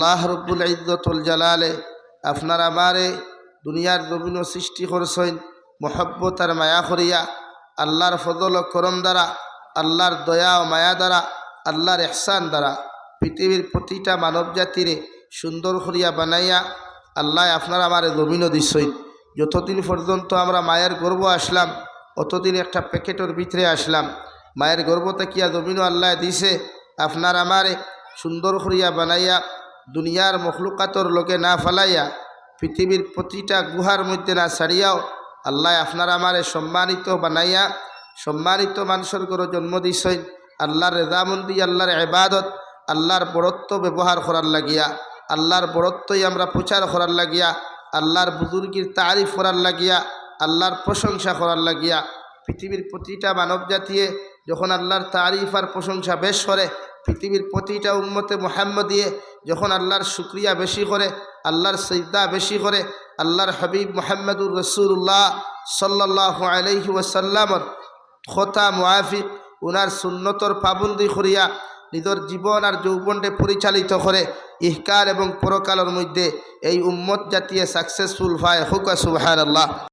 আল্লাহ রব্বুল ইজ্জতুল জালালে আপনার আমারে দুনিয়ার জমিন সৃষ্টি করছেন মহব্বত আর মায়া করিয়া, আল্লাহর ফজল ও করম দ্বারা, আল্লাহর দয়া ও মায়া দ্বারা, আল্লাহর ইহসান দ্বারা পৃথিবীর প্রতিটা মানব জাতিরে সুন্দর করিয়া বানাইয়া আল্লাহ আপনার আমারে জমিনও দিছেন। যতদিন পর্যন্ত আমরা মায়ের গর্ভ আসলাম অতদিন একটা প্যাকেটের ভিতরে আসলাম। মায়ের গর্ভ থাকিয়া জমিনও আল্লাহ দিছে আপনার আমারে সুন্দর করিয়া বানাইয়া, দুনিয়ার মখলুকাতর লোকে না ফালাইয়া, পৃথিবীর প্রতিটা গুহার মধ্যে না ছাড়িয়াও আল্লাহ আপনার আমারে সম্মানিত বানাইয়া সম্মানিত মানুষের ঘরে জন্ম দিছেন। আল্লাহর রেজামন্দি, আল্লাহর ইবাদত, আল্লাহর বরত্ব ব্যবহার করার লাগিয়া, আল্লাহর বরত্বই আমরা প্রচার করার লাগিয়া, আল্লাহর বুজুর্গির তারিফ করার লাগিয়া, আল্লাহর প্রশংসা করার লাগিয়া পৃথিবীর প্রতিটা মানব জাতিয়ে যখন আল্লাহর তারিফ আর প্রশংসা বেশ করে, পৃথিবীর প্রতিটা উম্মতে মুহাম্মদিয়ে যখন আল্লাহর শুকরিয়া বেশি করে, আল্লাহর সিজদা বেশি করে, আল্লাহর হাবিব মুহাম্মদুর রাসূলুল্লাহ সাল্লাল্লাহু আলাইহি ওয়াসাল্লামর কথা মুআফিক উনার সুন্নতর পাবন্দি করিয়া নিজের জীবন আর যৌবনকে পরিচালিত করে ইহকার এবং পরকালের মধ্যে এই উম্মত জাতীয় সাকসেসফুল হয়। হুক সুবহানাল্লাহ।